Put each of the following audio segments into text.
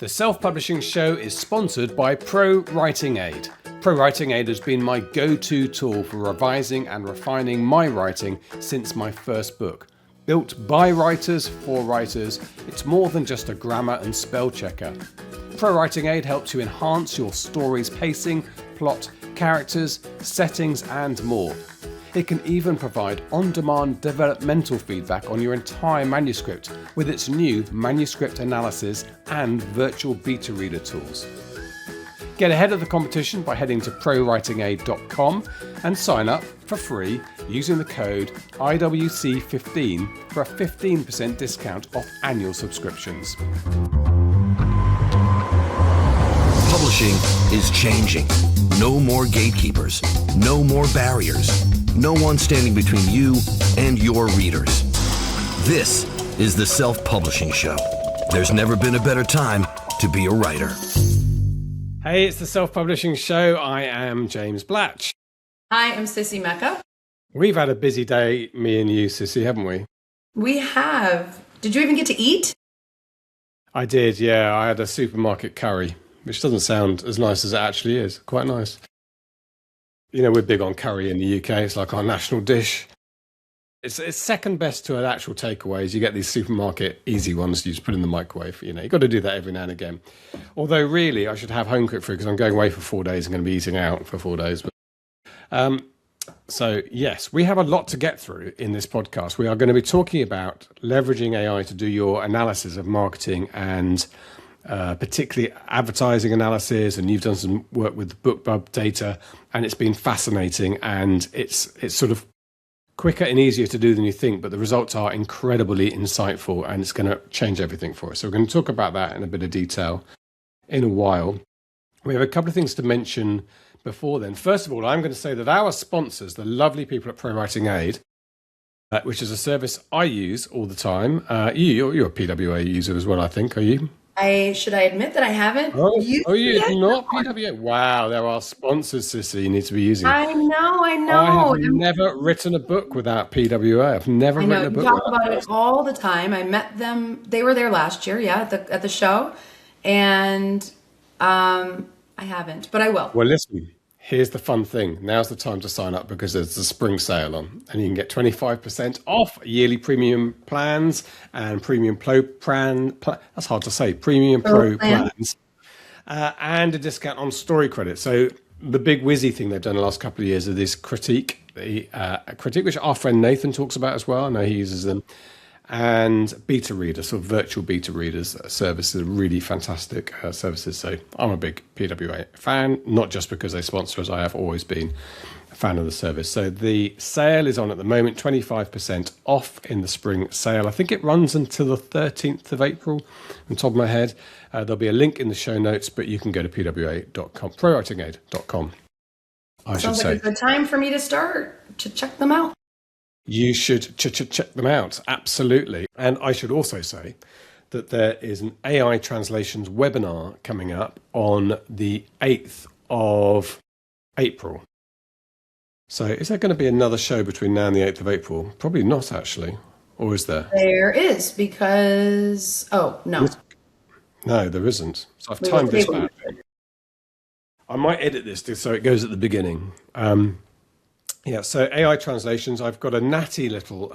The Self-Publishing Show is sponsored by Pro Writing Aid. Pro Writing Aid has been my go-to tool for revising and refining my writing since my first book. Built by writers for writers, it's more than just a grammar and spell checker. Pro Writing Aid helps you enhance your story's pacing, plot, characters, settings, and more. It can even provide on-demand developmental feedback on your entire manuscript with its new manuscript analysis and virtual beta reader tools. Get ahead of the competition by heading to prowritingaid.com and sign up for free using the code IWC15 for a 15% discount off annual subscriptions. Publishing is changing. No more gatekeepers. No more barriers. No one standing between you and your readers. This is the Self-Publishing Show. There's never been a better time to be a writer. Hey, it's the Self-Publishing Show. I am James Blatch. Hi, I'm Cissy Mecca. We've had a busy day, me and you, Cissy, haven't we? We have. Did you even get to eat? I did, yeah. I had a supermarket curry, which doesn't sound as nice as it actually is. Quite nice. You know, we're big on curry in the UK. It's like our national dish. It's second best to an actual takeaways. You get these supermarket easy ones you just put in the microwave. You know, you've got to do that every now and again. Although really, I should have home cooked food because I'm going away for 4 days. I'm going to be eating out for 4 days. So yes, we have a lot to get through in this podcast. We are going to be talking about leveraging AI to do your analysis of marketing and particularly advertising analysis, and you've done some work with the BookBub data, and it's been fascinating, and it's sort of quicker and easier to do than you think, but the results are incredibly insightful, and it's going to change everything for us. So we're going to talk about that in a bit of detail in a while. We have a couple of things to mention before then. First of all, I'm going to say that our sponsors, the lovely people at Pro Writing Aid, which is a service I use all the time. You're a PWA user as well, I think, are you? Should I admit that I haven't? You're not PWA? Wow, there are sponsors, Cissy, you need to be using. I know. I have never written a book without PWA. I've never written a book. You talk about it all the time. I met them. They were there last year, at the show, and I haven't, but I will. Well, listen. Here's the fun thing. Now's the time to sign up because there's a spring sale on, and you can get 25% off yearly premium plans and premium pro plan. That's hard to say. Premium pro plans, and a discount on story credit. So the big whizzy thing they've done the last couple of years is this critique, which our friend Nathan talks about as well. I know he uses them. And beta readers, sort of virtual beta readers services, are really fantastic services. So I'm a big PWA fan, not just because they sponsor us. I have always been a fan of the service. So the sale is on at the moment, 25% off in the spring sale. I think it runs until the 13th of April, on top of my head. There'll be a link in the show notes, but you can go to pwa.com, prowritingaid.com, I should say. Sounds like a good time for me to start to check them out. You should check them out, absolutely. And I should also say that there is an AI translations webinar coming up on the 8th of April. So is there going to be another show between now and the 8th of April? Probably not, actually. Or is there? There is, because... Oh, no. No, there isn't. So I've timed this back. I might edit this so it goes at the beginning. Yeah, so AI translations, I've got a natty little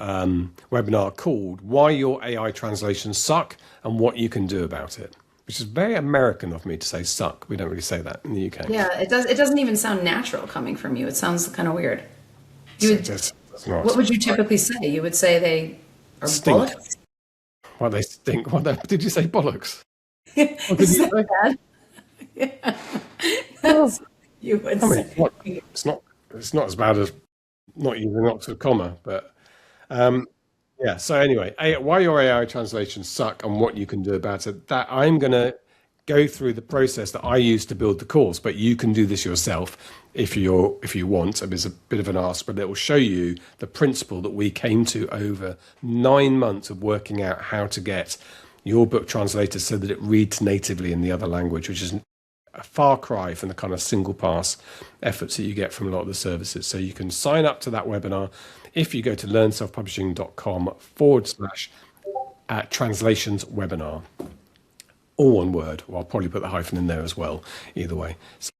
webinar called Why Your AI Translations Suck and What You Can Do About It, which is very American of me to say suck. We don't really say that in the UK. Yeah, it doesn't even sound natural coming from you. It sounds kind of weird. What would you typically say? You would say they are stink. Bollocks? Why they stink? Did you say bollocks? What did you say? Yeah. That's, you would say. It's not as bad as not using Oxford comma, but yeah. So anyway, why your AI translations suck and what you can do about it. That I'm going to go through the process that I use to build the course, but you can do this yourself if you want. I mean, it's a bit of an ask, but it will show you the principle that we came to over 9 months of working out how to get your book translated so that it reads natively in the other language, which is a far cry from the kind of single pass efforts that you get from a lot of the services. So you can sign up to that webinar if you go to learnselfpublishing.com/translations webinar. all one word. Well, I'll probably put the hyphen in there as well, either way. So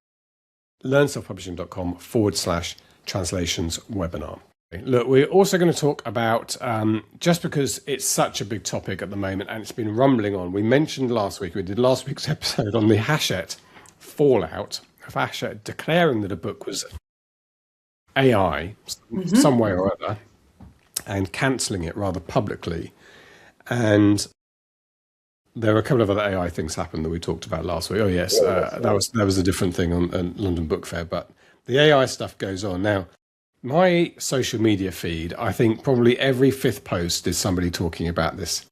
learnselfpublishing.com/translations webinar. Look, we're also going to talk about, just because it's such a big topic at the moment and it's been rumbling on, we mentioned last week, we did last week's episode on the Hachette fallout of Hachette declaring that a book was AI, some way or other, and cancelling it rather publicly. And there were a couple of other AI things happened that we talked about last week. Oh yes, that was a different thing on London Book Fair, but the AI stuff goes on. Now, my social media feed, I think probably every fifth post is somebody talking about this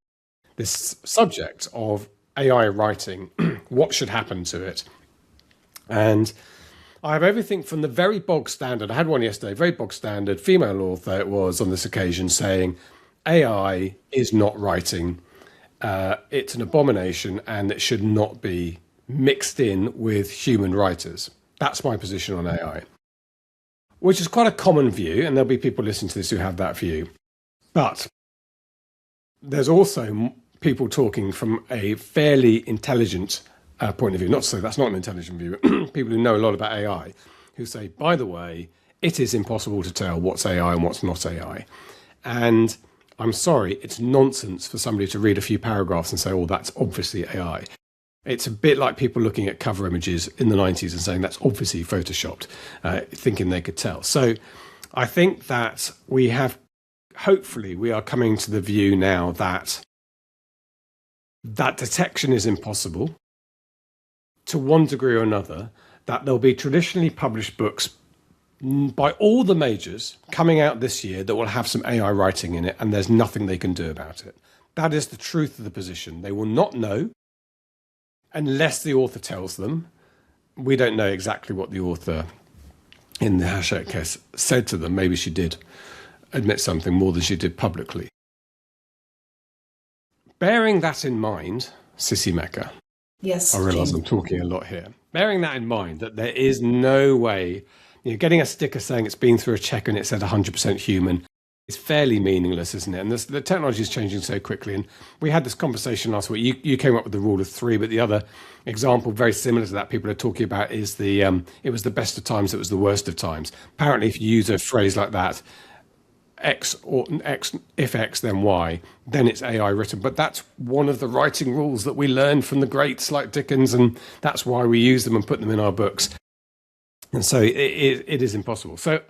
subject of AI writing, what should happen to it. And I have everything from the very bog standard, I had one yesterday, very bog standard, female author it was on this occasion, saying AI is not writing, it's an abomination and it should not be mixed in with human writers. That's my position on AI. Which is quite a common view, and there'll be people listening to this who have that view. But there's also people talking from a fairly intelligent point of view. Not to say that's not an intelligent view, but people who know a lot about AI, who say, by the way, it is impossible to tell what's AI and what's not AI. And I'm sorry, it's nonsense for somebody to read a few paragraphs and say, oh, that's obviously AI. It's a bit like people looking at cover images in the 90s and saying that's obviously photoshopped, thinking they could tell. So I think that hopefully we are coming to the view now that detection is impossible to one degree or another, that there'll be traditionally published books by all the majors coming out this year that will have some AI writing in it, and there's nothing they can do about it. That is the truth of the position. They will not know unless the author tells them. We don't know exactly what the author in the Hachette case said to them. Maybe she did admit something more than she did publicly. Bearing that in mind, Cissy Mecca. Yes. I realise I'm talking a lot here. Bearing that in mind, that there is no way, getting a sticker saying it's been through a check and it said 100% human, it's fairly meaningless, isn't it? And the technology is changing so quickly. And we had this conversation last week. You came up with the rule of three, but the other example very similar to that people are talking about is it was the best of times, it was the worst of times. Apparently, if you use a phrase like that, X or X, if X, then Y, then it's AI written. But that's one of the writing rules that we learned from the greats like Dickens, and that's why we use them and put them in our books. And so it is impossible. So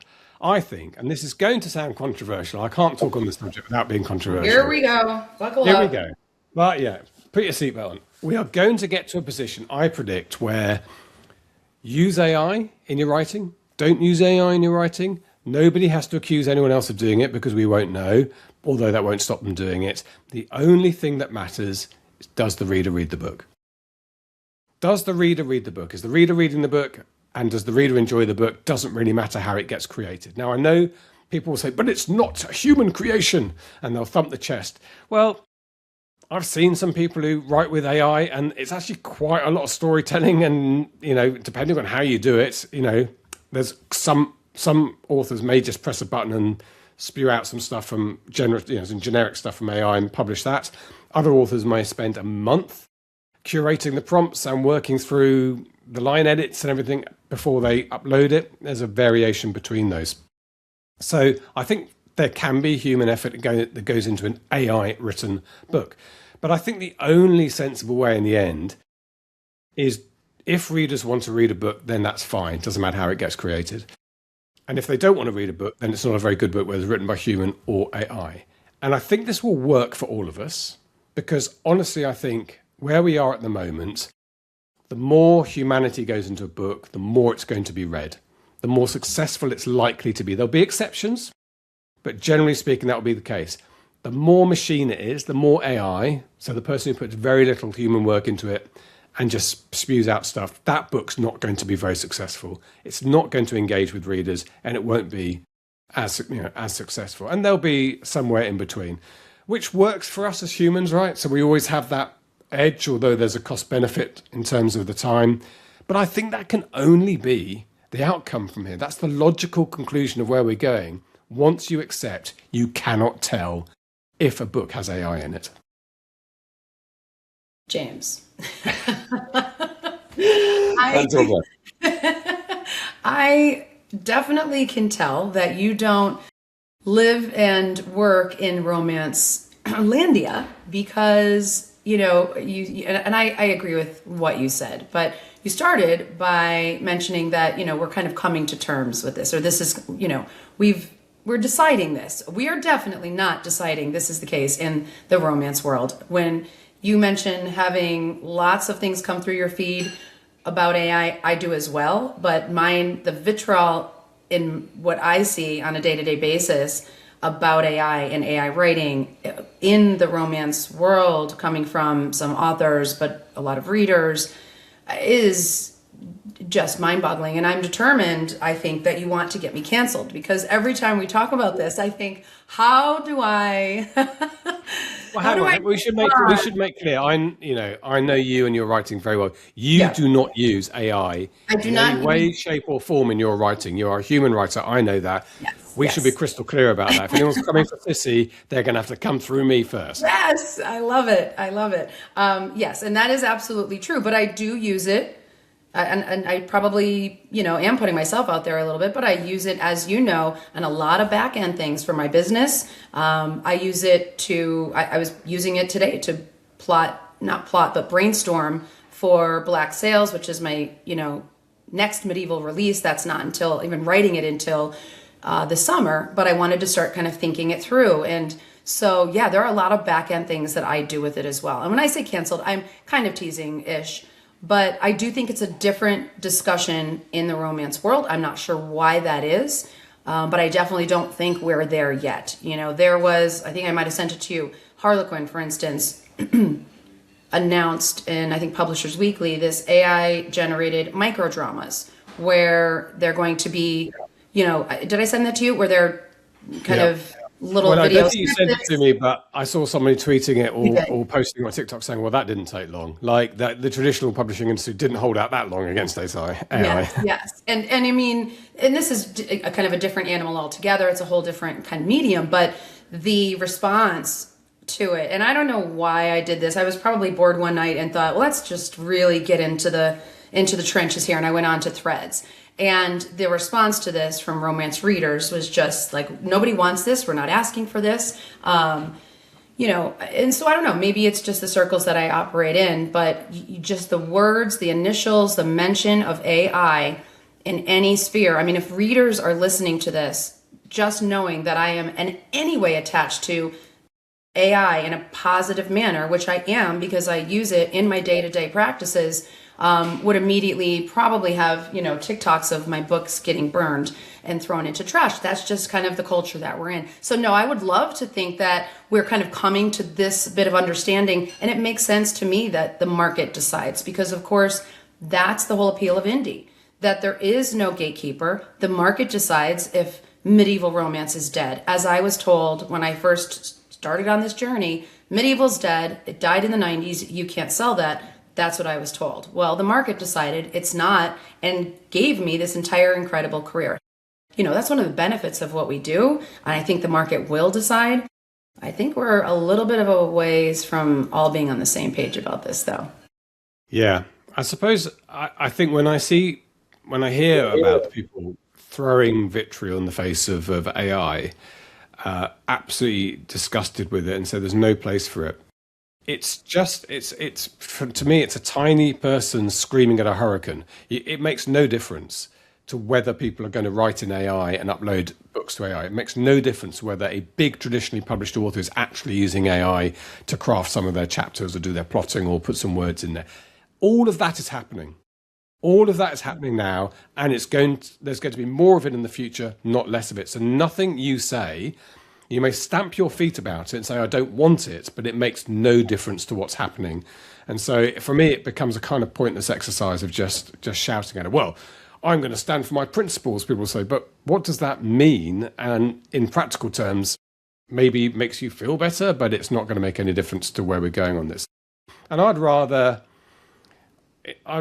I think, and this is going to sound controversial, I can't talk on this subject without being controversial. Here we go. Buckle up. Here we go. But yeah, put your seatbelt on. We are going to get to a position, I predict, where use AI in your writing, don't use AI in your writing. Nobody has to accuse anyone else of doing it because we won't know, although that won't stop them doing it. The only thing that matters is, does the reader read the book? Does the reader read the book? Is the reader reading the book? And does the reader enjoy the book? Doesn't really matter how it gets created. Now, I know people will say, but it's not a human creation, and they'll thump the chest. Well, I've seen some people who write with AI, and it's actually quite a lot of storytelling, and, depending on how you do it, there's some authors may just press a button and spew out some stuff from some generic stuff from AI and publish that. Other authors may spend a month curating the prompts and working through the line edits and everything before they upload it. There's a variation between those. So I think there can be human effort that goes into an AI written book. But I think the only sensible way in the end is, if readers want to read a book, then that's fine. It doesn't matter how it gets created. And if they don't want to read a book, then it's not a very good book, whether it's written by human or AI. And I think this will work for all of us, because honestly, I think where we are at the moment, the more humanity goes into a book, the more it's going to be read, the more successful it's likely to be. There'll be exceptions, but generally speaking, that will be the case. The more machine it is, the more AI, so the person who puts very little human work into it and just spews out stuff, that book's not going to be very successful. It's not going to engage with readers, and it won't be as successful. And there'll be somewhere in between, which works for us as humans, right? So we always have that edge, although there's a cost benefit in terms of the time. But I think that can only be the outcome from here. That's the logical conclusion of where we're going. Once you accept, you cannot tell if a book has AI in it. James, I, That's all I definitely can tell that you don't live and work in romance landia because, and I agree with what you said, but you started by mentioning that, we're kind of coming to terms with this, or this is, we're deciding this. We are definitely not deciding this is the case in the romance world. When you mention having lots of things come through your feed about AI, I do as well, but the vitriol in what I see on a day-to-day basis about AI and AI writing in the romance world, coming from some authors, but a lot of readers, is just mind-boggling. And I'm determined, I think, that you want to get me canceled, because every time we talk about this, I think, how do I Well, hang on. We should make clear. I know you and your writing very well. You do not use AI in any way, shape, or form in your writing. You are a human writer. I know that. We should be crystal clear about that. If anyone's coming for Cissy, they're going to have to come through me first. Yes, I love it. Yes, and that is absolutely true. But I do use it. And I probably, am putting myself out there a little bit, but I use it, as you know, and a lot of back end things for my business. I use it I was using it today to but brainstorm for Black Sails, which is my, next medieval release. That's not until even writing it until the summer, but I wanted to start kind of thinking it through. And so, yeah, there are a lot of back end things that I do with it as well. And when I say canceled, I'm kind of teasing-ish. But I do think it's a different discussion in the romance world. I'm not sure why that is, but I definitely don't think we're there yet. There was, I think I might have sent it to you, Harlequin, for instance, announced in, I think, Publishers Weekly, this AI-generated microdramas where they're going to be, did I send that to you? Where they're kind of little videos. I don't think you sent it to me, but I saw somebody tweeting it or posting on TikTok saying, well, that didn't take long. Like that, the traditional publishing industry didn't hold out that long against AI. Yes. And I mean, and this is a kind of a different animal altogether. It's a whole different kind of medium, but the response to it, and I don't know why I did this. I was probably bored one night and thought, well, let's just really get into the trenches here. And I went on to Threads. And the response to this from romance readers was just like, nobody wants this. We're not asking for this. And so I don't know, maybe it's just the circles that I operate in, but just the words, the initials, the mention of AI in any sphere. I mean, if readers are listening to this, just knowing that I am in any way attached to AI in a positive manner, which I am because I use it in my day-to-day practices, would immediately probably have, TikToks of my books getting burned and thrown into trash. That's just kind of the culture that we're in. So no, I would love to think that we're kind of coming to this bit of understanding, and it makes sense to me that the market decides, because of course that's the whole appeal of indie, that there is no gatekeeper. The market decides if medieval romance is dead. As I was told when I first started on this journey, medieval's dead. It died in the 90s. You can't sell that. That's what I was told. Well, the market decided it's not and gave me this entire incredible career. That's one of the benefits of what we do. And I think the market will decide. I think we're a little bit of a ways from all being on the same page about this, though. Yeah, I suppose I think when I hear about people throwing vitriol in the face of AI, absolutely disgusted with it and say there's no place for it. It's to me, it's a tiny person screaming at a hurricane. It makes no difference to whether people are going to write in AI and upload books to AI. It makes no difference whether a big traditionally published author is actually using AI to craft some of their chapters or do their plotting or put some words in there. All of that is happening. All of that is happening now, and there's going to be more of it in the future, not less of it. So nothing you say, you may stamp your feet about it and say, I don't want it, but it makes no difference to what's happening. And so for me, it becomes a kind of pointless exercise of just shouting at it. Well, I'm going to stand for my principles, people say, but what does that mean? And in practical terms, maybe it makes you feel better, but it's not going to make any difference to where we're going on this. And I'd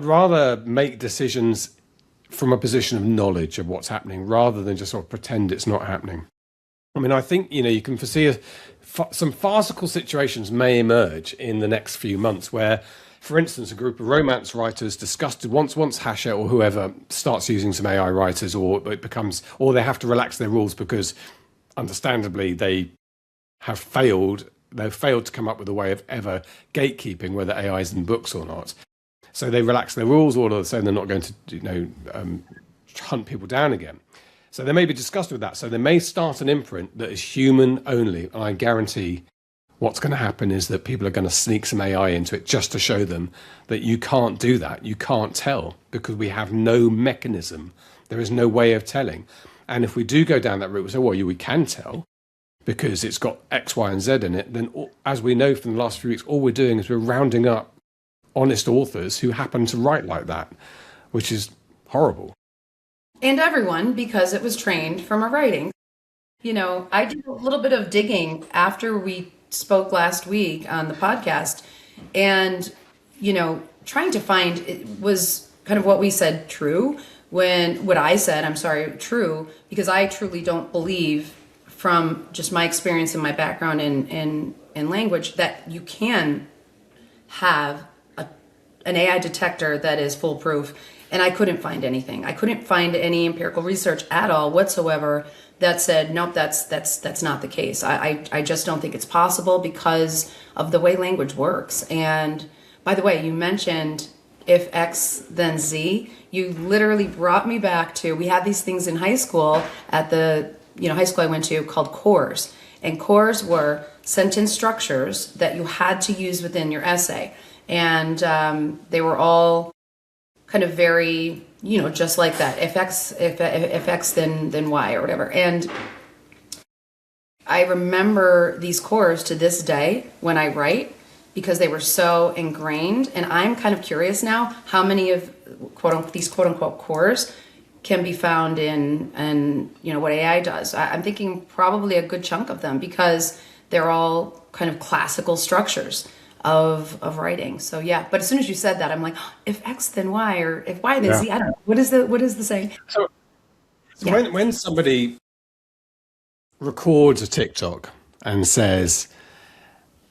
rather make decisions from a position of knowledge of what's happening rather than just sort of pretend it's not happening. I mean, I think, you can foresee some farcical situations may emerge in the next few months where for instance, a group of romance writers discussed once Hachette or whoever starts using some AI writers, or it becomes, or they have to relax their rules because, understandably, they've failed to come up with a way of ever gatekeeping whether AI is in books or not. So they relax their rules, all of a sudden they're not going to, hunt people down again. So they may be discussed with that. So they may start an imprint that is human only, and I guarantee what's going to happen is that people are going to sneak some AI into it just to show them that you can't do that. You can't tell because we have no mechanism. There is no way of telling. And if we do go down that route, we say, well, we can tell because it's got X, Y, and Z in it. Then, as we know from the last few weeks, all we're doing is we're rounding up honest authors who happen to write like that, which is horrible. And everyone, because it was trained from a writing. I did a little bit of digging after we spoke last week on the podcast, and trying to find, it was kind of what we said true, what I said, I'm sorry, true, because I truly don't believe, from just my experience and my background in language, that you can have an AI detector that is foolproof. And I couldn't find anything. I couldn't find any empirical research at all whatsoever that said, nope, that's not the case. I just don't think it's possible because of the way language works. And by the way, you mentioned if X then Z. You literally brought me back to, we had these things in high school at the high school I went to called cores. And cores were sentence structures that you had to use within your essay. And they were all kind of very, just like that. If X, then Y or whatever. And I remember these cores to this day when I write because they were so ingrained. And I'm kind of curious now how many of these quote unquote cores can be found in what AI does. I'm thinking probably a good chunk of them because they're all kind of classical structures of writing. So yeah, but as soon as you said that, I'm like, if X then Y, or if Y then Z, I don't know. What is the saying? So when somebody records a TikTok and says,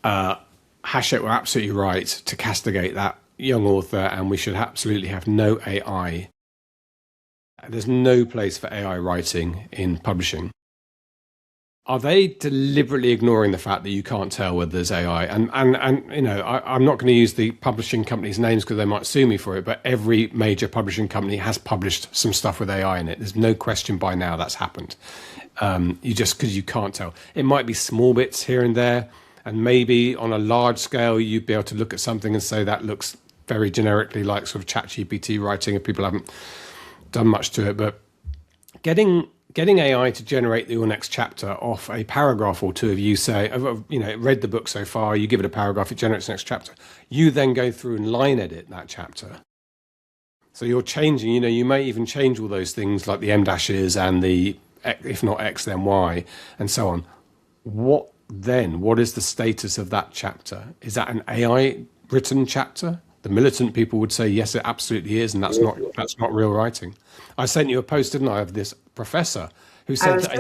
Hachette were absolutely right to castigate that young author and we should absolutely have no AI. There's no place for AI writing in publishing. Are they deliberately ignoring the fact that you can't tell whether there's AI? And I'm not going to use the publishing companies' names because they might sue me for it, but every major publishing company has published some stuff with AI in it. There's no question by now that's happened. Because you can't tell. It might be small bits here and there, and maybe on a large scale you'd be able to look at something and say that looks very generically like sort of ChatGPT writing if people haven't done much to it. But getting AI to generate your next chapter off a paragraph or two of you say, read the book so far, you give it a paragraph, it generates the next chapter. You then go through and line edit that chapter. So you're changing, you may even change all those things like the M dashes and the, if not X, then Y, and so on. What then? What is the status of that chapter? Is that an AI written chapter? The militant people would say, yes, it absolutely is, and that's not real writing. I sent you a post, didn't I, of this professor who said that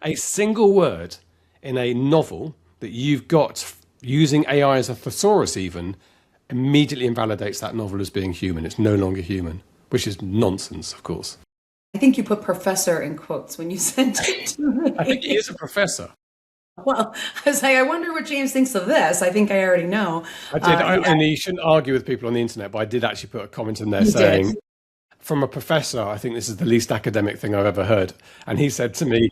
a single word in a novel that you've got using AI as a thesaurus even immediately invalidates that novel as being human. It's no longer human, which is nonsense, of course. I think you put professor in quotes when you sent it to me. I think he is a professor. Well, I was like, I wonder what James thinks of this. I think I already know. I did. And you shouldn't argue with people on the internet, but I did actually put a comment in there saying, from a professor, I think this is the least academic thing I've ever heard. And he said to me,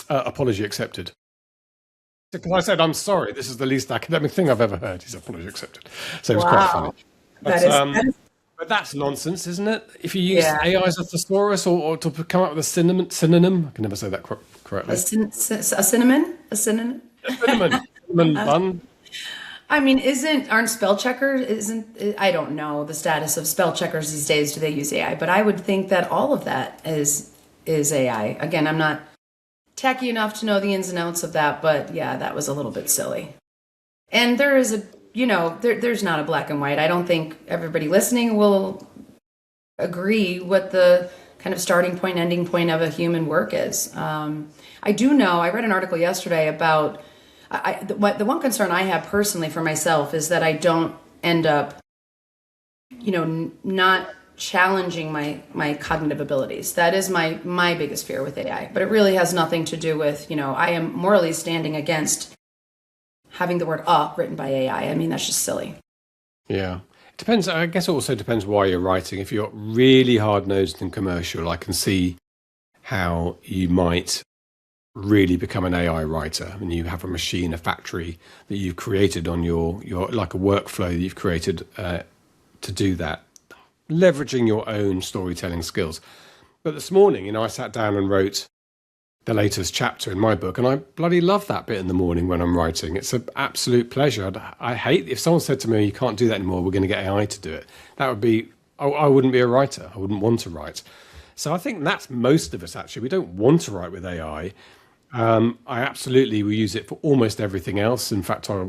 apology accepted. Because I said, I'm sorry, this is the least academic thing I've ever heard. He said, apology accepted. So it was quite funny. But that's nonsense, isn't it? If you use AI as a thesaurus or to come up with a synonym, I can never say that correctly. A cinnamon? A synonym? Cinnamon bun. I mean, aren't spell checkers, I don't know the status of spell checkers these days. Do they use AI? But I would think that all of that is AI. Again, I'm not techie enough to know the ins and outs of that, but yeah, that was a little bit silly. And there is there's not a black and white. I don't think everybody listening will agree what the kind of starting point, ending point of a human work is. I do know, I read an article yesterday about, the one concern I have personally for myself is that I don't end up, not challenging my cognitive abilities. That is my biggest fear with AI. But it really has nothing to do with, I am morally standing against having the word written by AI. I mean, that's just silly. Yeah. It depends. I guess it also depends why you're writing. If you're really hard-nosed and commercial, I can see how you might really become an AI writer, and you have a machine, a factory that you've created on your like a workflow that you've created to do that, leveraging your own storytelling skills. But this morning, I sat down and wrote the latest chapter in my book, and I bloody love that bit in the morning when I'm writing. It's an absolute pleasure. I hate if someone said to me, "You can't do that anymore. We're going to get AI to do it." That would be, I wouldn't be a writer. I wouldn't want to write. So I think that's most of us, actually. We don't want to write with AI. I absolutely will use it for almost everything else. In fact, I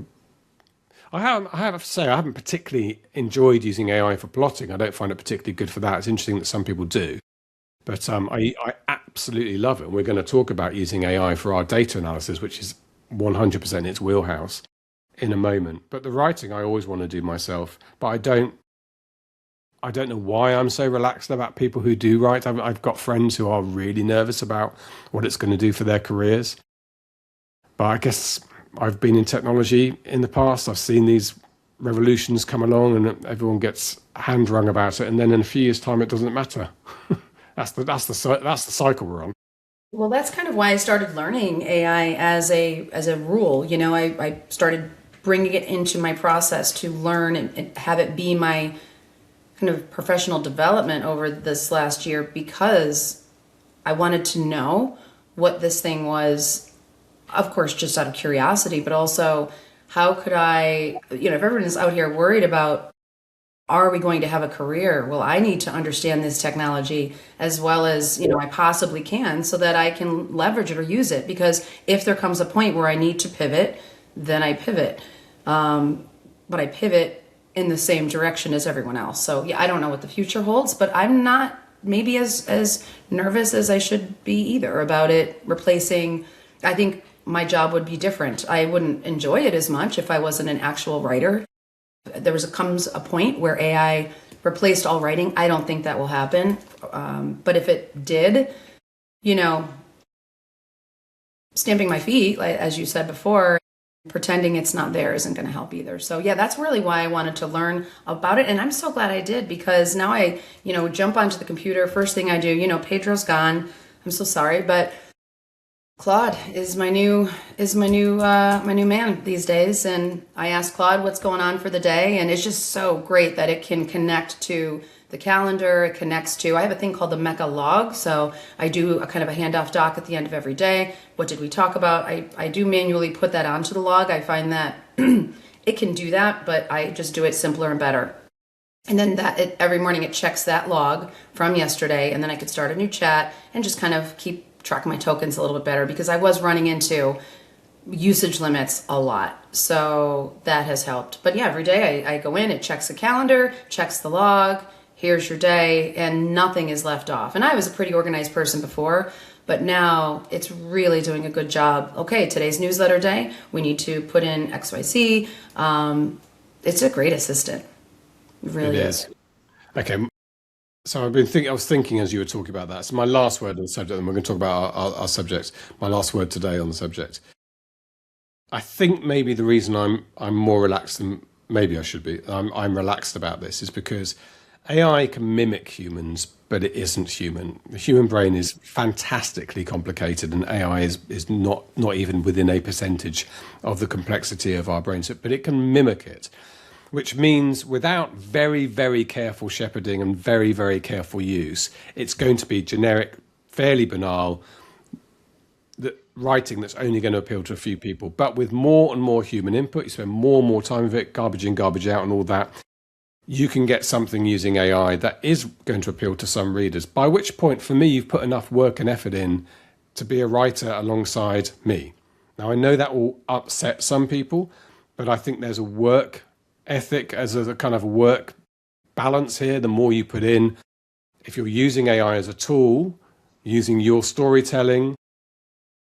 have to say, I haven't particularly enjoyed using AI for plotting. I don't find it particularly good for that. It's interesting that some people do. But I absolutely love it. And we're going to talk about using AI for our data analysis, which is 100% its wheelhouse, in a moment. But the writing I always want to do myself. But I don't know why I'm so relaxed about people who do write. I've got friends who are really nervous about what it's going to do for their careers. But I guess I've been in technology in the past. I've seen these revolutions come along and everyone gets hand wrung about it. And then in a few years' time, it doesn't matter. That's the cycle we're on. Well, that's kind of why I started learning AI as a rule. I started bringing it into my process to learn and have it be my kind of professional development over this last year, because I wanted to know what this thing was, of course, just out of curiosity, but also how could I, if everyone is out here worried about, are we going to have a career? Well, I need to understand this technology as well as, I possibly can, so that I can leverage it or use it. Because if there comes a point where I need to pivot, then I pivot. But I pivot in the same direction as everyone else. So yeah, I don't know what the future holds, but I'm not maybe as nervous as I should be either about it replacing. I think my job would be different. I wouldn't enjoy it as much if I wasn't an actual writer. There comes a point where AI replaced all writing. I don't think that will happen. But if it did, stamping my feet, like, as you said before, pretending it's not there isn't going to help either. So yeah, that's really why I wanted to learn about it. And I'm so glad I did, because now I, jump onto the computer. First thing I do, Pedro's gone. I'm so sorry, but Claude is my new man these days. And I ask Claude what's going on for the day. And it's just so great that it can connect to the calendar. It connects to, I have a thing called the Mecha log. So I do a kind of a handoff doc at the end of every day. What did we talk about? I do manually put that onto the log. I find that it can do that, but I just do it simpler and better. And then every morning it checks that log from yesterday, and then I could start a new chat and just kind of keep track of my tokens a little bit better, because I was running into usage limits a lot. So that has helped. But yeah, every day I go in, it checks the calendar, checks the log, here's your day, and nothing is left off. And I was a pretty organized person before, but now it's really doing a good job. Okay, today's newsletter day, we need to put in XYZ. It's a great assistant. It really is. Okay. So I was thinking as you were talking about that. So my last word on the subject, and we're going to talk about our subject. My last word today on the subject. I think maybe the reason I'm more relaxed than maybe I should be. I'm relaxed about this is because AI can mimic humans, but it isn't human. The human brain is fantastically complicated, and AI is not even within a percentage of the complexity of our brains, but it can mimic it. Which means without very, very careful shepherding and very, very careful use, it's going to be generic, fairly banal writing that's only going to appeal to a few people. But with more and more human input, you spend more and more time with it, garbage in, garbage out and all that, you can get something using AI that is going to appeal to some readers. By which point, for me, you've put enough work and effort in to be a writer alongside me. Now, I know that will upset some people, but I think there's a work ethic as a kind of work balance here. The more you put in, if you're using AI as a tool, using your storytelling,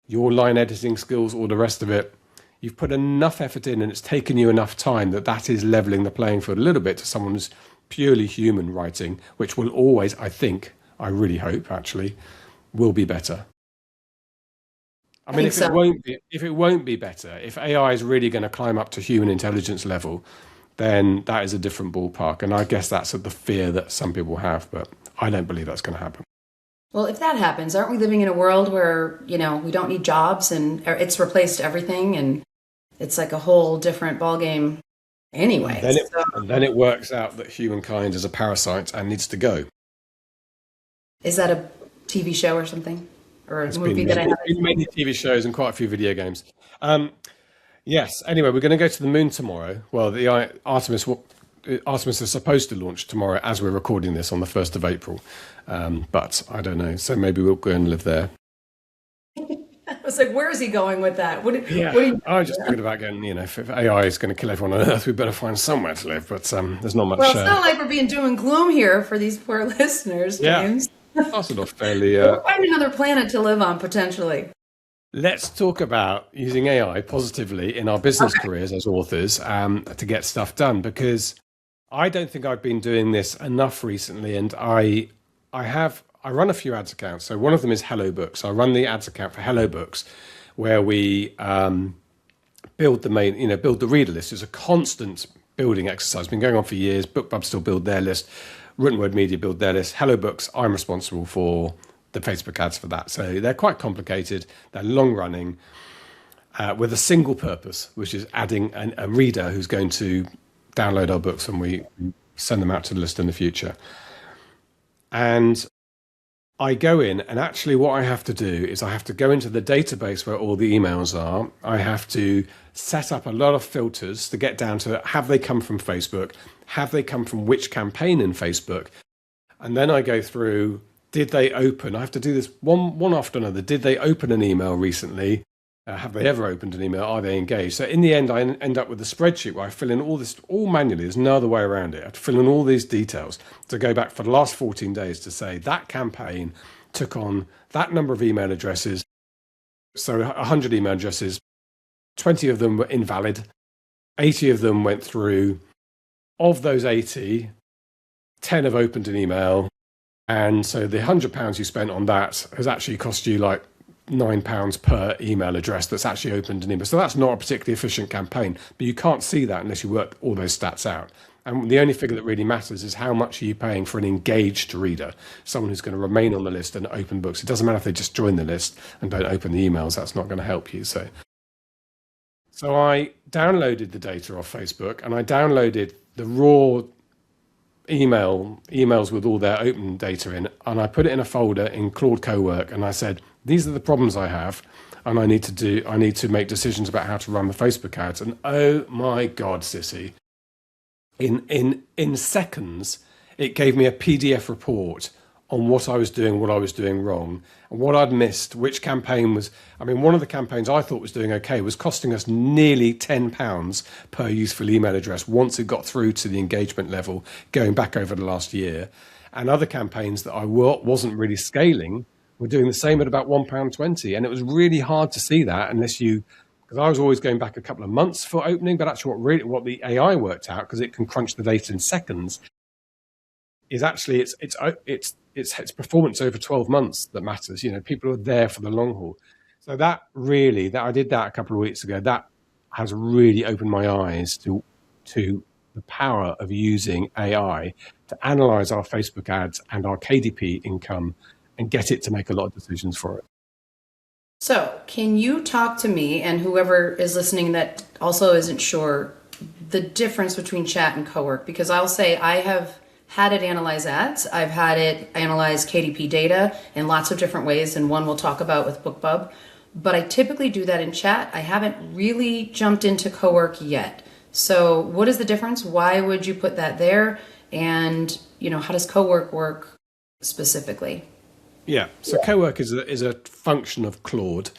your line editing skills, all the rest of it, you've put enough effort in and it's taken you enough time that is leveling the playing field a little bit to someone who's purely human writing, which will always, I really hope actually, will be better. I mean, if it won't be better, if AI is really going to climb up to human intelligence level, then that is a different ballpark. And I guess that's the fear that some people have, but I don't believe that's going to happen. Well, if that happens, aren't we living in a world where, we don't need jobs and it's replaced everything and it's like a whole different ballgame anyway? And then it works out that humankind is a parasite and needs to go. Is that a TV show or something? Or a movie that I have? There's been many TV shows and quite a few video games. Yes. Anyway, we're going to go to the moon tomorrow. Well, the Artemis is supposed to launch tomorrow as we're recording this on the 1st of April. But I don't know. So maybe we'll go and live there. I was like, where is he going with that? What I'm just thinking about getting, if AI is going to kill everyone on Earth, we better find somewhere to live. But there's not much. Well, it's not like we're being doom and gloom here for these poor listeners, James. That's sort of fairly. We'll find another planet to live on, potentially. Let's talk about using AI positively in our business careers as authors to get stuff done, because I don't think I've been doing this enough recently. And I run a few ads accounts. So one of them is Hello Books. I run the ads account for Hello Books, where we build the reader list. It's a constant building exercise. It's been going on for years. BookBub still build their list. Written Word Media build their list. Hello Books, I'm responsible for the Facebook ads for that. So they're quite complicated. They're long running with a single purpose, which is adding a reader who's going to download our books and we send them out to the list in the future. And I go in, and actually what I have to do is I have to go into the database where all the emails are. I have to set up a lot of filters to get down to, have they come from Facebook? Have they come from which campaign in Facebook? And then I go through, did they open? I have to do this one after another. Did they open an email recently? Have they ever opened an email? Are they engaged? So in the end, I end up with a spreadsheet where I fill in all this, all manually. There's no other way around it. I have to fill in all these details to go back for the last 14 days to say that campaign took on that number of email addresses. So 100 email addresses, 20 of them were invalid. 80 of them went through. Of those 80, 10 have opened an email. And so the £100 you spent on that has actually cost you like £9 per email address that's actually opened an email. So that's not a particularly efficient campaign, but you can't see that unless you work all those stats out. And the only figure that really matters is how much are you paying for an engaged reader, someone who's going to remain on the list and open books. It doesn't matter if they just join the list and don't open the emails. That's not going to help you. So I downloaded the data off Facebook, and I downloaded the raw emails with all their open data in, and I put it in a folder in Claude Co-work, and I said, these are the problems I have, and I need to make decisions about how to run the Facebook ads. And oh my God, Cissy, in seconds, it gave me a PDF report on what I was doing wrong, and what I'd missed, which campaign was. I mean, one of the campaigns I thought was doing okay was costing us nearly £10 per useful email address once it got through to the engagement level, going back over the last year. And other campaigns that I wasn't really scaling were doing the same at about £1.20. And it was really hard to see that because I was always going back a couple of months for opening, but actually what the AI worked out, because it can crunch the data in seconds, is actually it's performance over 12 months that matters. People are there for the long haul. So that I did that a couple of weeks ago. That has really opened my eyes to the power of using AI to analyze our Facebook ads and our KDP income and get it to make a lot of decisions for it. So can you talk to me and whoever is listening that also isn't sure the difference between chat and co-work? Because I'll say I have had it analyze ads. I've had it analyze KDP data in lots of different ways, and one we'll talk about with BookBub. But I typically do that in chat. I haven't really jumped into co-work yet. So what is the difference? Why would you put that there? And how does co-work work specifically? Yeah, so co-work is a function of Claude.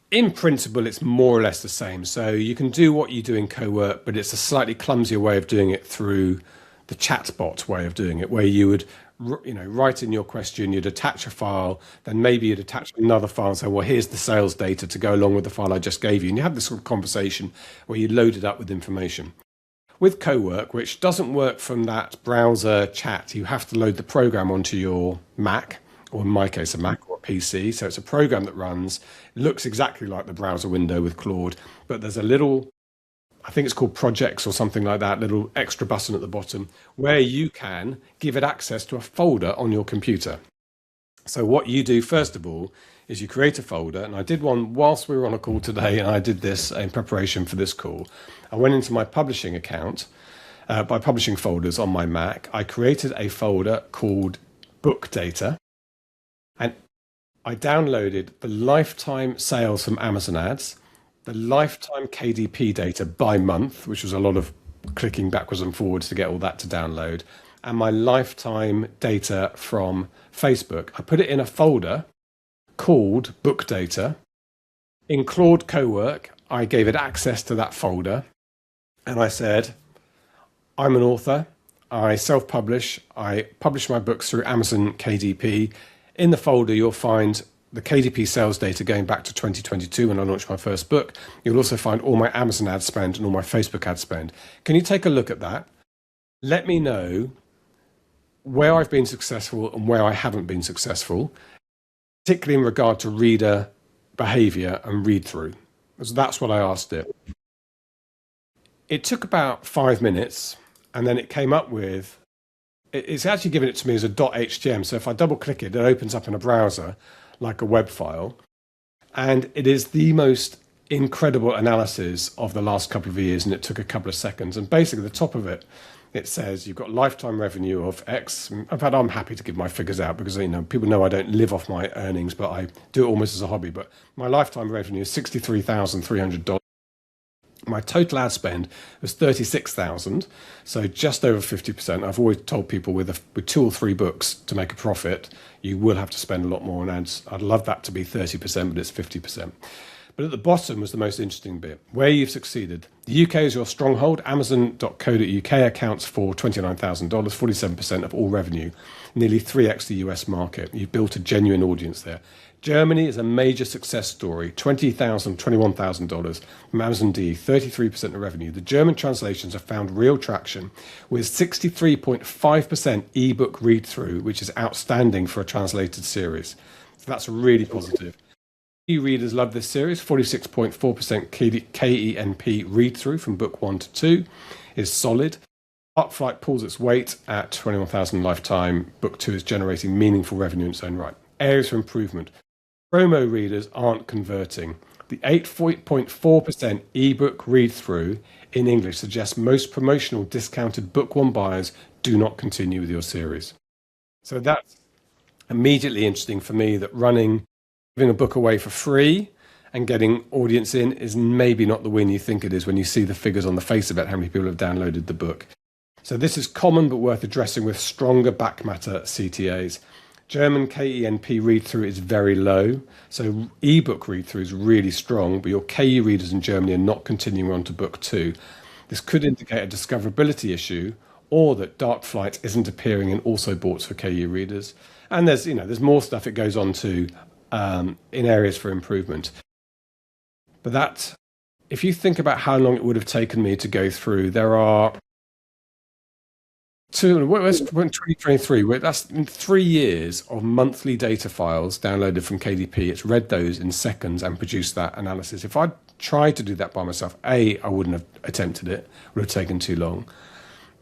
In principle, it's more or less the same. So you can do what you do in co-work, but it's a slightly clumsier way of doing it through the chatbot way of doing it, where you would write in your question, you'd attach a file, then maybe you'd attach another file and say, well, here's the sales data to go along with the file I just gave you. And you have this sort of conversation where you load it up with information. With Co-work, which doesn't work from that browser chat, you have to load the program onto your Mac, or in my case, a Mac or a PC. So it's a program that runs, looks exactly like the browser window with Claude, but there's a little, I think it's called projects or something like that, little extra button at the bottom where you can give it access to a folder on your computer. So what you do, first of all, is you create a folder. And I did one whilst we were on a call today, and I did this in preparation for this call. I went into my publishing account, by publishing folders on my Mac. I created a folder called Book Data, and I downloaded the lifetime sales from Amazon ads, the lifetime KDP data by month, which was a lot of clicking backwards and forwards to get all that to download, and my lifetime data from Facebook. I put it in a folder called Book Data. In Claude Co-work, I gave it access to that folder, and I said, I'm an author, I self-publish, I publish my books through Amazon KDP. In the folder, you'll find the KDP sales data going back to 2022 when I launched my first book. You'll also find all my Amazon ad spend and all my Facebook ad spend. Can you take a look at that? Let me know where I've been successful and where I haven't been successful, particularly in regard to reader behavior and read through. That's what I asked it. It took about 5 minutes, and then it came up with, it's actually given it to me as a .htm. So if I double click it, it opens up in a browser like a web file. And it is the most incredible analysis of the last couple of years, and it took a couple of seconds. And basically the top of it, it says you've got lifetime revenue of X. In fact, I'm happy to give my figures out because people know I don't live off my earnings, but I do it almost as a hobby. But my lifetime revenue is $63,300. My total ad spend was $36,000, so just over 50%. I've always told people with 2 or 3 books to make a profit, you will have to spend a lot more on ads. I'd love that to be 30%, but it's 50%. But at the bottom was the most interesting bit, where you've succeeded. The UK is your stronghold. Amazon.co.uk accounts for $29,000, 47% of all revenue, nearly 3x the US market. You've built a genuine audience there. Germany is a major success story, $21,000 from Amazon D, 33% of revenue. The German translations have found real traction with 63.5% ebook read-through, which is outstanding for a translated series. So that's really positive. Readers love this series. 46.4% KENP read-through from book 1 to 2 is solid. Dark Flight pulls its weight at 21,000 lifetime. Book 2 is generating meaningful revenue in its own right. Areas for improvement. Promo readers aren't converting. The 8.4% ebook read-through in English suggests most promotional discounted book one buyers do not continue with your series. So that's immediately interesting for me, that giving a book away for free and getting audience in is maybe not the win you think it is when you see the figures on the face of it, how many people have downloaded the book. So this is common but worth addressing with stronger back matter CTAs. German KENP read-through is very low, so ebook read-through is really strong, but your KE readers in Germany are not continuing on to book 2. This could indicate a discoverability issue, or that Dark Flight isn't appearing in also boughts for KE readers. And there's more stuff it goes on to in areas for improvement. But that, if you think about how long it would have taken me to go through, there are 2023, that's 3 years of monthly data files downloaded from KDP. It's read those in seconds and produced that analysis. If I'd tried to do that by myself, A, I wouldn't have attempted it, would have taken too long.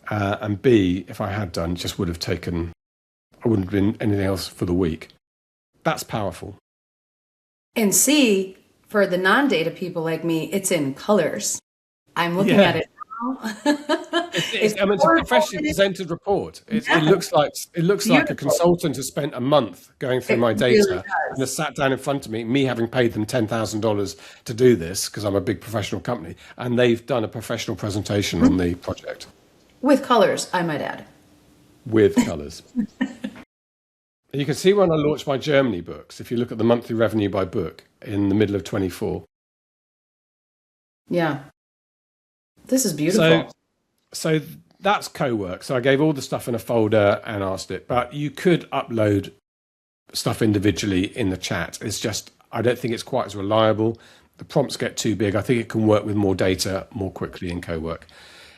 And B, if I had done, it just would have taken, I wouldn't have been anything else for the week. That's powerful. And C, for the non-data people like me, it's in colors. I'm looking at it now. It's a professionally presented report. It looks like a consultant has spent a month going through my data really and has sat down in front of me having paid them $10,000 to do this because I'm a big professional company, and they've done a professional presentation on the project. With colors, I might add. With colors. You can see when I launched my Germany books, if you look at the monthly revenue by book in the middle of 24. Yeah. This is beautiful. So that's Co-work. So I gave all the stuff in a folder and asked it, but you could upload stuff individually in the chat. It's just, I don't think it's quite as reliable. The prompts get too big. I think it can work with more data more quickly in Co-work.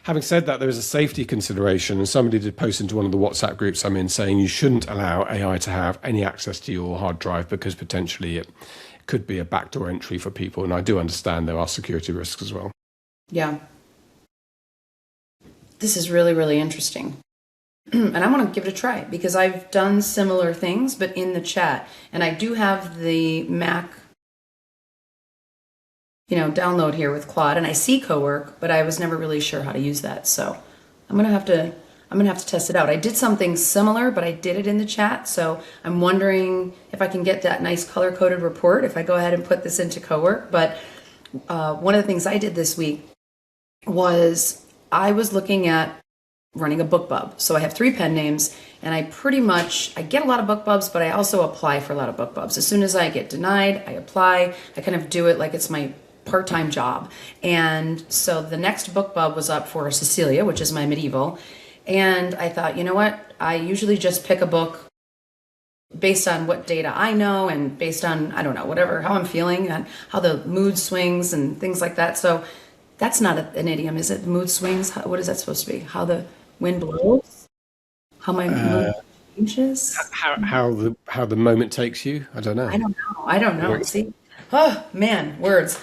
Having said that, there is a safety consideration, and somebody did post into one of the WhatsApp groups I'm in saying you shouldn't allow AI to have any access to your hard drive because potentially it could be a backdoor entry for people. And I do understand there are security risks as well. Yeah. This is really, really interesting. And I want to give it a try because I've done similar things, but in the chat. And I do have the Mac download here with Claude, and I see Co-work, but I was never really sure how to use that. So I'm gonna have to test it out. I did something similar, but I did it in the chat. So I'm wondering if I can get that nice color-coded report if I go ahead and put this into Co-work. But one of the things I did this week was I was looking at running a BookBub. So I have 3 pen names, and I get a lot of BookBubs, but I also apply for a lot of BookBubs. As soon as I get denied, I apply. I kind of do it like it's my part-time job. And so the next BookBub was up for Cecilia, which is my medieval. And I thought, you know what? I usually just pick a book based on what data I know and based on, I don't know, whatever, how I'm feeling and how the mood swings and things like that. So that's not an idiom, is it? Mood swings? What is that supposed to be? How the wind blows? How my mood changes? How the moment takes you? I don't know. I don't know. See? Oh, man, words.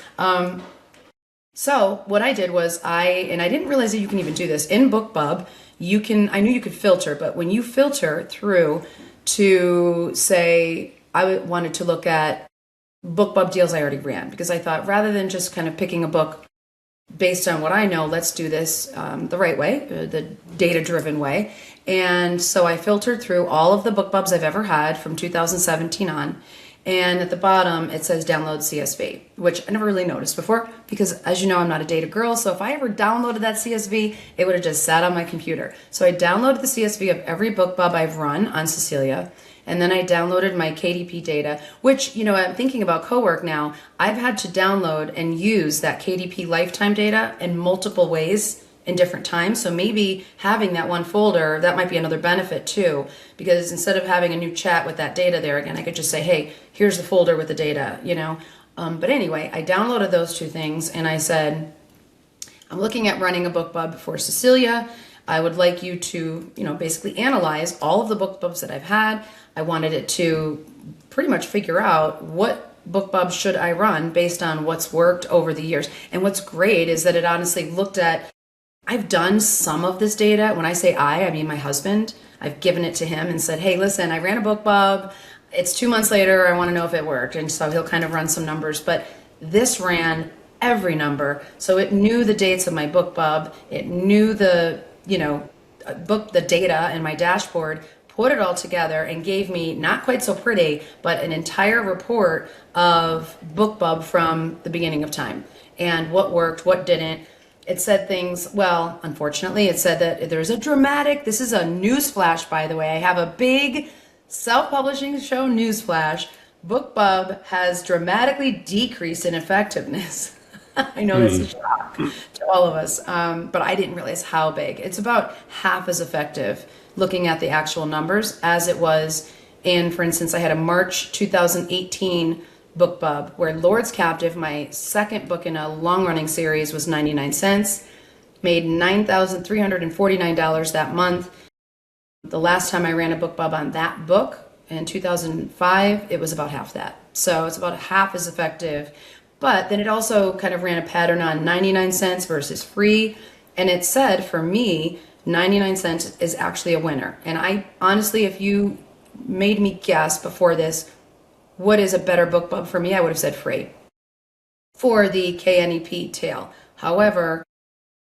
So what I did was I didn't realize that you can even do this. In BookBub, I knew you could filter, but when you filter through to say, I wanted to look at BookBub deals I already ran, because I thought rather than just kind of picking a book based on what I know, let's do this the right way, the data-driven way. And so I filtered through all of the BookBubs I've ever had from 2017 on. And at the bottom, it says download CSV, which I never really noticed before because, as you know, I'm not a data girl. So if I ever downloaded that CSV, it would have just sat on my computer. So I downloaded the CSV of every BookBub I've run on Cecilia. And then I downloaded my KDP data, which, I'm thinking about Co-work now. I've had to download and use that KDP lifetime data in multiple ways in different times. So maybe having that one folder, that might be another benefit too, because instead of having a new chat with that data there again, I could just say, hey, here's the folder with the data, But anyway, I downloaded those 2 things and I said, I'm looking at running a BookBub for Cecilia. I would like you to, basically analyze all of the BookBubs that I've had. I wanted it to pretty much figure out what BookBub should I run based on what's worked over the years. And what's great is that it honestly looked at, I've done some of this data. When I say I mean my husband. I've given it to him and said, hey, listen, I ran a BookBub. It's 2 months later. I want to know if it worked. And so he'll kind of run some numbers. But this ran every number. So it knew the dates of my BookBub. It knew the, the data in my dashboard, put it all together and gave me, not quite so pretty, but an entire report of BookBub from the beginning of time and what worked, what didn't. It said things, well, unfortunately, it said that there's this is a news flash, by the way. I have a big self-publishing show news flash. BookBub has dramatically decreased in effectiveness. I know it's a shock to all of us, but I didn't realize how big. It's about half as effective looking at the actual numbers as it was in, for instance, I had a March 2018 BookBub where Lord's Captive, my second book in a long-running series, was 99 cents, made $9,349 that month. The last time I ran a BookBub on that book in 2005, it was about half that. So it's about half as effective. But then it also kind of ran a pattern on 99 cents versus free. And it said, for me, 99 cents is actually a winner. And I honestly, if you made me guess before this, what is a better BookBub for me, I would have said free for the KNEP tail. However,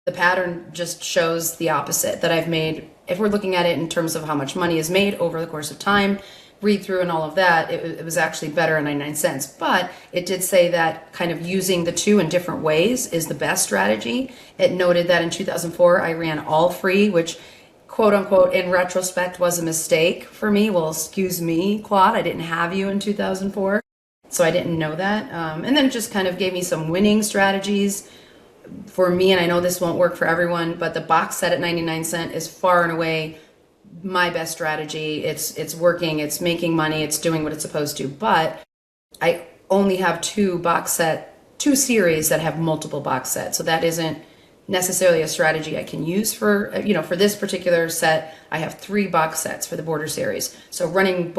the pattern just shows the opposite, that I've made, if we're looking at it in terms of how much money is made over the course of time, read through and all of that, it was actually better at 99 cents. But it did say that kind of using the 2 in different ways is the best strategy. It noted that in 2004, I ran all free, which quote unquote, in retrospect, was a mistake for me. Well, excuse me, Claude, I didn't have you in 2004, so I didn't know that. And then it just kind of gave me some winning strategies, for me, and I know this won't work for everyone, but the box set at 99 cents is far and away my best strategy. It's working, it's making money, it's doing what it's supposed to. But I only have two series that have multiple box sets. So that isn't necessarily a strategy I can use for, for this particular set. I have 3 box sets for the Border series. So running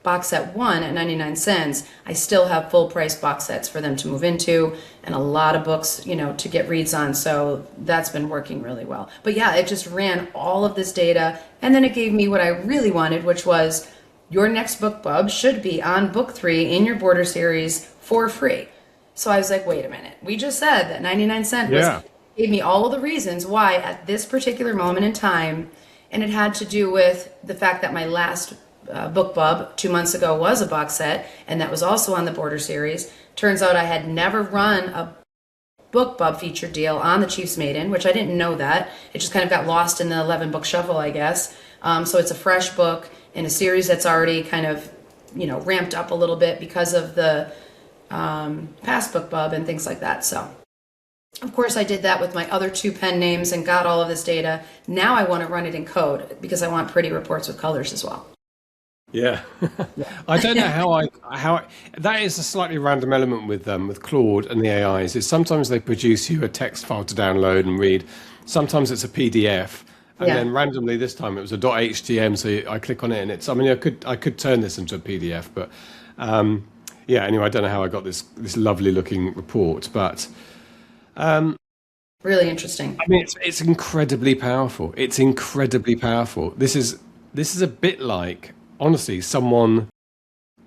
box set 1 at 99 cents, I still have full price box sets for them to move into and a lot of books, to get reads on. So that's been working really well. But yeah, it just ran all of this data, and then it gave me what I really wanted, which was your next BookBub should be on book 3 in your Border series for free. So I was like, wait a minute. We just said that 99 cents gave me all of the reasons why at this particular moment in time, and it had to do with the fact that my last BookBub 2 months ago was a box set, and that was also on the Border series. Turns out I had never run a BookBub featured deal on the Chief's Maiden, which I didn't know that. It just kind of got lost in the 11 book shuffle, I guess. So it's a fresh book in a series that's already kind of, ramped up a little bit because of the past BookBub and things like that. So of course I did that with my other 2 pen names and got all of this data. Now I want to run it in code because I want pretty reports with colors as well. Yeah. I don't know how that is a slightly random element with Claude and the AIs is sometimes they produce you a text file to download and read. Sometimes it's a PDF. And then randomly this time it was a .htm, so I click on it and I could turn this into a PDF, but anyway, I don't know how I got this lovely looking report, but really interesting. I mean, it's incredibly powerful. It's incredibly powerful. This is a bit like, honestly, someone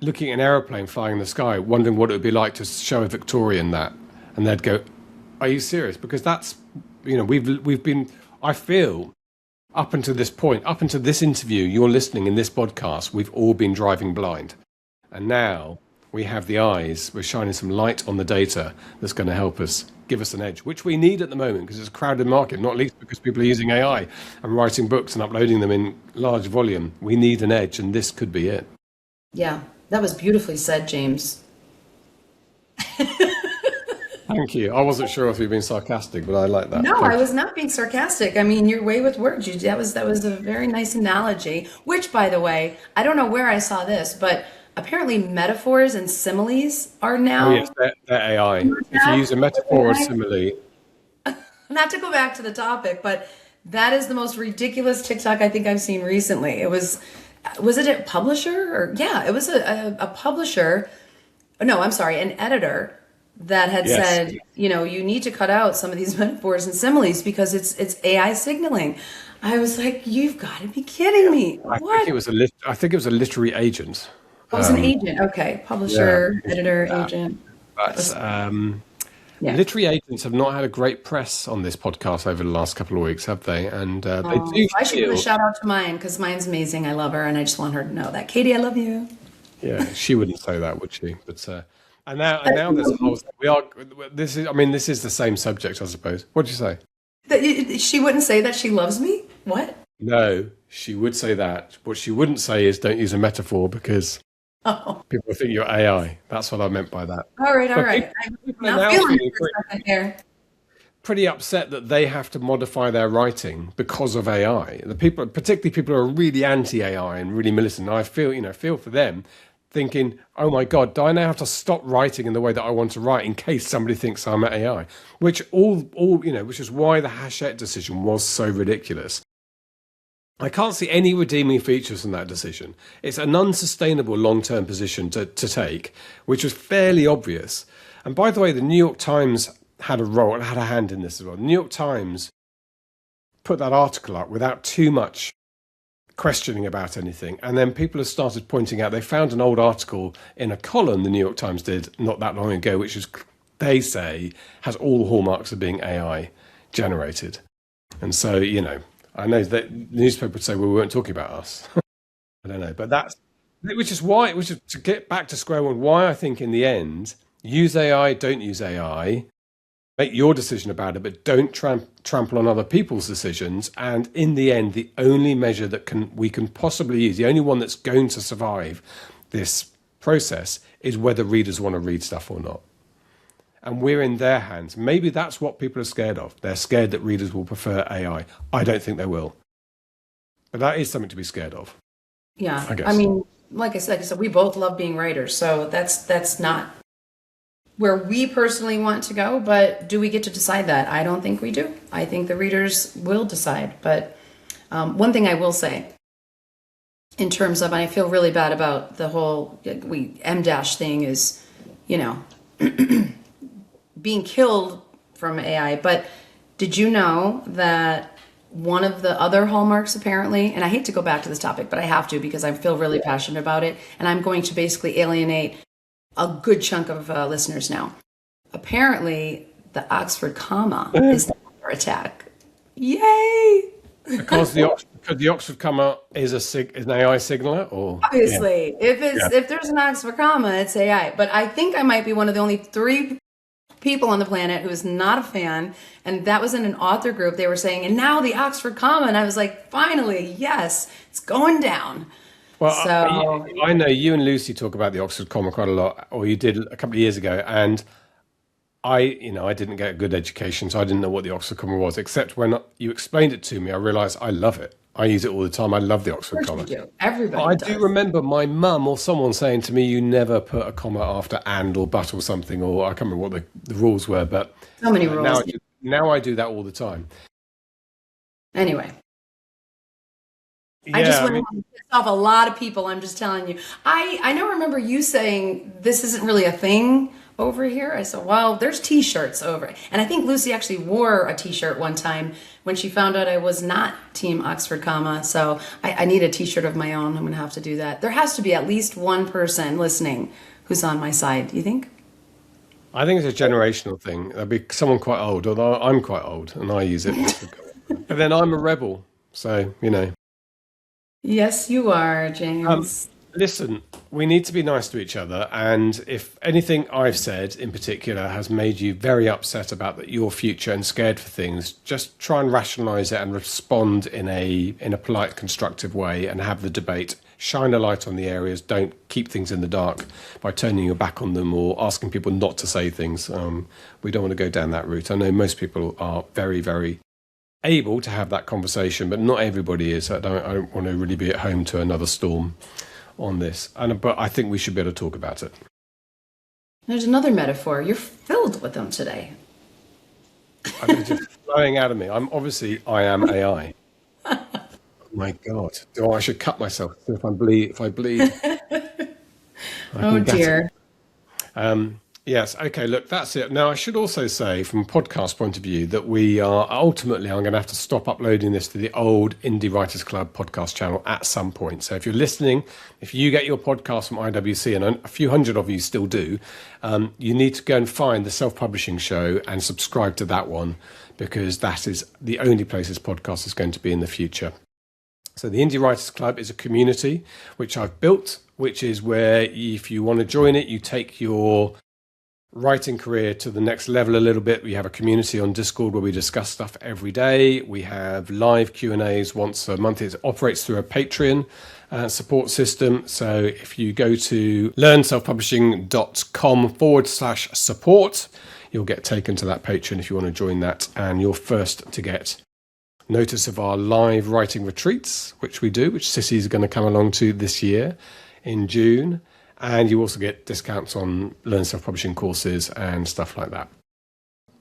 looking at an aeroplane flying in the sky, wondering what it would be like to show a Victorian that, and they'd go, "Are you serious?" Because that's, we've been, I feel, up until this point, up until this interview, you're listening in this podcast, we've all been driving blind, and now we have the eyes. We're shining some light on the data that's going to help us, give us an edge, which we need at the moment because it's a crowded market, not least because people are using AI and writing books and uploading them in large volume. We need an edge, and this could be it. Yeah, that was beautifully said, James. Thank you. I wasn't sure if you've been sarcastic, but I like that. No, I was not being sarcastic. I mean, your way with words. That was a very nice analogy, which, by the way, I don't know where I saw this, but apparently metaphors and similes are now... Oh, yes, they're AI. If you use a metaphor or simile... Not to go back to the topic, but that is the most ridiculous TikTok I think I've seen recently. It was it a publisher? Or yeah, it was a publisher. No, I'm sorry, an editor that had said, you need to cut out some of these metaphors and similes because it's AI signaling. I was like, you've got to be kidding me. I think it was a literary agent. Oh, it was an agent. Okay. Publisher, editor, agent. But literary agents have not had a great press on this podcast over the last couple of weeks, have they? And they do. I should give a shout out to mine because mine's amazing. I love her, and I just want her to know that. Katie, I love you. Yeah, she wouldn't say that, would she? But and now there's a whole. This is the same subject, I suppose. What did you say? She wouldn't say that she loves me. What? No, she would say that. What she wouldn't say is don't use a metaphor because people think you're AI. That's what I meant by that. All right. People are now pretty upset that they have to modify their writing because of AI. Particularly people who are really anti-AI and really militant. I feel for them, thinking, "Oh my God, do I now have to stop writing in the way that I want to write in case somebody thinks I'm AI?" Which which is why the Hachette decision was so ridiculous. I can't see any redeeming features in that decision. It's an unsustainable long-term position to take, which was fairly obvious. And by the way, the New York Times had a hand in this as well. The New York Times put that article up without too much questioning about anything. And then people have started pointing out, they found an old article in a column the New York Times did not that long ago, which is, they say, has all the hallmarks of being AI generated. And so, I know that the newspaper would say, well, we weren't talking about us. I don't know. But which is to get back to square one, why I think in the end, use AI, don't use AI, make your decision about it, but don't trample on other people's decisions. And in the end, the only measure that we can possibly use, the only one that's going to survive this process is whether readers want to read stuff or not. and we're in their hands. Maybe that's what people are scared of. They're scared that readers will prefer AI. I don't think they will. But that is something to be scared of. Yeah. I guess. I mean, like I said, we both love being writers. So that's not where we personally want to go. But do we get to decide that? I don't think we do. I think the readers will decide. But one thing I will say, in terms of, and I feel really bad about the whole M-dash thing is, being killed from AI. But did you know that one of the other hallmarks, apparently, and I hate to go back to this topic, but I have to because I feel really passionate about it, and I'm going to basically alienate a good chunk of listeners now. Apparently, the Oxford comma is under attack. Yay! Because the Oxford comma is an AI signaler, or obviously, if there's an Oxford comma, it's AI. But I think I might be one of the only 3 people on the planet who is not a fan, and that was in an author group. They were saying, and now the Oxford comma, and I was like, finally, yes, it's going down. Well, so I know you and Lucy talk about the Oxford comma quite a lot, or you did a couple of years ago, and I didn't get a good education, so I didn't know what the Oxford comma was, except when you explained it to me, I realized I love it. I use it all the time. I love the Oxford comma. Everybody does. Do remember my mum or someone saying to me, you never put a comma after and or but or something, or I can't remember what the rules were, but so many rules. Now I do that all the time. Anyway. Yeah, I just went on to piss off a lot of people, I'm just telling you. I don't remember you saying this isn't really a thing over here. I said, well, there's t-shirts over. And I think Lucy actually wore a t-shirt one time when she found out I was not Team Oxford comma. So I need a t-shirt of my own. I'm going to have to do that. There has to be at least one person listening who's on my side. Do you think? I think it's a generational thing. There'll be someone quite old, although I'm quite old and I use it. But then I'm a rebel. So, Yes, you are, James. Listen, we need to be nice to each other, and if anything I've said in particular has made you very upset about your future and scared for things, just try and rationalize it and respond in a polite, constructive way and have the debate. Shine a light on the areas. Don't keep things in the dark by turning your back on them or asking people not to say things. We don't want to go down that route. I know most people are very, very able to have that conversation, but not everybody is. I don't want to really be at home to another storm on this, but I think we should be able to talk about it. There's another metaphor. You're filled with them today. I mean, just flowing out of me. I am AI. Oh my God! I should cut myself if I bleed. Oh dear. Yes. Okay. Look, that's it. Now, I should also say, from a podcast point of view, that we are ultimately, I'm going to have to stop uploading this to the old Indie Writers Club podcast channel at some point. So if you're listening, if you get your podcast from IWC, and a few hundred of you still do, you need to go and find the Self-Publishing Show and subscribe to that one, because that is the only place this podcast is going to be in the future. So the Indie Writers Club is a community which I've built, which is where if you want to join it, you take your writing career to the next level a little bit. We have a community on Discord where we discuss stuff every day. We have live Q&As once a month. It operates through a Patreon support system. So if you go to learnselfpublishing.com/support, you'll get taken to that Patreon if you want to join that. And you're first to get notice of our live writing retreats, which we do, which Cissy is going to come along to this year in June. And you also get discounts on Learn Self-Publishing courses and stuff like that.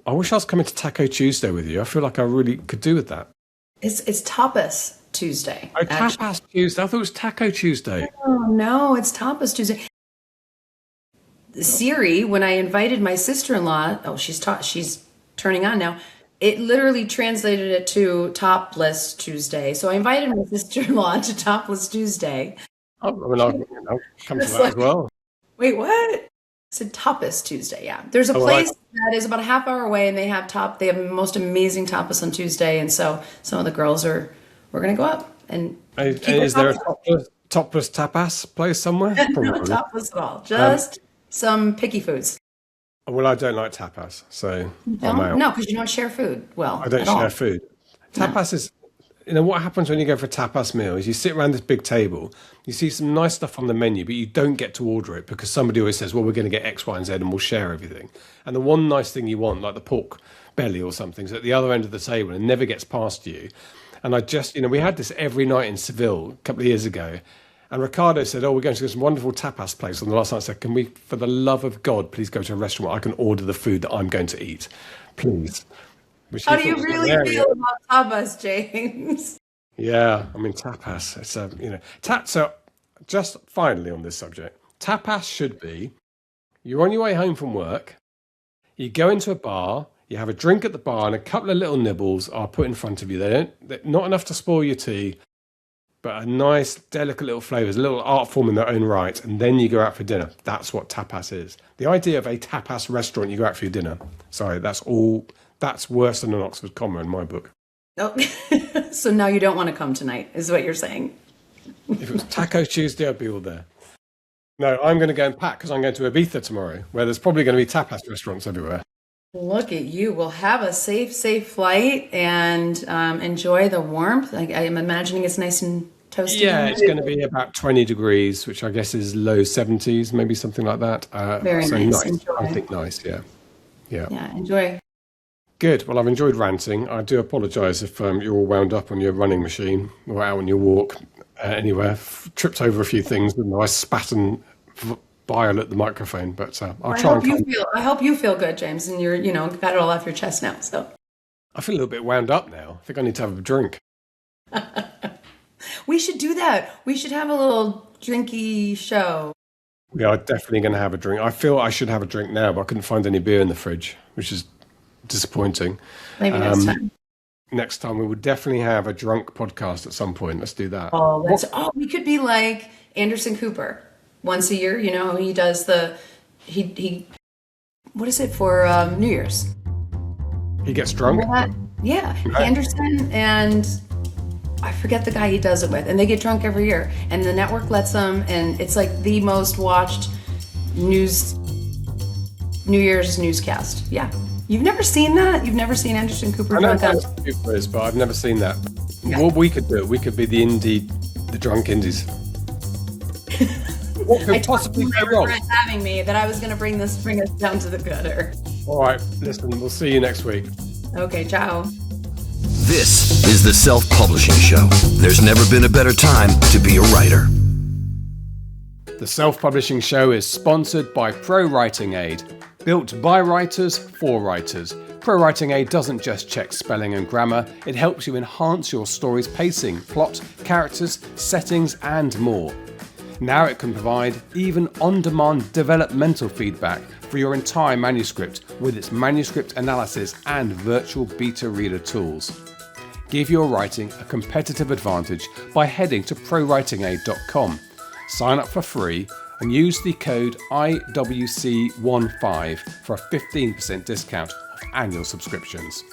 I wish I was coming to Taco Tuesday with you. I feel like I really could do with that. It's Tapas Tuesday. Oh, Tapas Tuesday. I thought it was Taco Tuesday. Oh, no, it's Tapas Tuesday. Siri, when I invited my sister-in-law, she's turning on now. It literally translated it to Topless Tuesday. So I invited my sister-in-law to Topless Tuesday. I'll come to that as well. Wait, what? I said Tapas Tuesday. Yeah, there's a place that is about a half hour away, and they have the most amazing tapas on Tuesday. And so some of the girls we're gonna go up and. Is there a topless tapas place somewhere? Not topless at all. Just some picky foods. Well, I don't like tapas, so I'm out. No, because you don't share food. Well, I don't share food. Tapas is what happens when you go for a tapas meal is you sit around this big table, you see some nice stuff on the menu, but you don't get to order it because somebody always says, well, we're going to get X, Y, and Z and we'll share everything. And the one nice thing you want, like the pork belly or something, is at the other end of the table and never gets past you. And I just, we had this every night in Seville a couple of years ago. And Ricardo said, we're going to this wonderful tapas place on the last night. I said, can we, for the love of God, please go to a restaurant where I can order the food that I'm going to eat? Please. How do you really feel about tapas, James? Yeah, tapas. It's so just finally on this subject, tapas should be, you're on your way home from work, you go into a bar, you have a drink at the bar, and a couple of little nibbles are put in front of you. They're not enough to spoil your tea, but a nice, delicate little flavours, a little art form in their own right, and then you go out for dinner. That's what tapas is. The idea of a tapas restaurant, you go out for your dinner. Sorry, that's worse than an Oxford comma in my book. Oh, so now you don't want to come tonight, is what you're saying. If it was Taco Tuesday, I'd be all there. No, I'm going to go and pack because I'm going to Ibiza tomorrow, where there's probably going to be tapas restaurants everywhere. Look at you. Well, have a safe flight and enjoy the warmth. I'm imagining it's nice and toasty. Yeah, it's going to be about 20 degrees, which I guess is low 70s, maybe something like that. Very nice. Enjoy. I think nice, yeah. Yeah, enjoy. Good. Well, I've enjoyed ranting. I do apologise if you're all wound up on your running machine or out on your walk anywhere. Tripped over a few things and I spat and bile at the microphone, but I'll try I hope you feel good, James, and you're got it all off your chest now. So I feel a little bit wound up now. I think I need to have a drink. We should do that. We should have a little drinky show. We are definitely going to have a drink. I feel I should have a drink now, but I couldn't find any beer in the fridge, which is disappointing. Maybe next time. Next time we will definitely have a drunk podcast at some point. Let's do that. We could be like Anderson Cooper. Once a year, he does he what is it for New Year's? He gets drunk? Yeah, right. Anderson and I forget the guy he does it with, and they get drunk every year, and the network lets them, and it's like the most watched New Year's newscast. Yeah. You've never seen that? You've never seen Anderson Cooper drunk? I know who Cooper is, but I've never seen that. Yeah. What we could do, we could be the drunk indies. What could possibly go wrong? Having me that I was going to bring us down to the gutter. All right, listen, we'll see you next week. Okay, ciao. This is the Self-Publishing Show. There's never been a better time to be a writer. The Self-Publishing Show is sponsored by Pro Writing Aid. Built by writers for writers. Pro Writing Aid doesn't just check spelling and grammar, it helps you enhance your story's pacing, plot, characters, settings, and more. Now it can provide even on-demand developmental feedback for your entire manuscript with its manuscript analysis and virtual beta reader tools. Give your writing a competitive advantage by heading to prowritingaid.com. Sign up for free and use the code IWC15 for a 15% discount off annual subscriptions.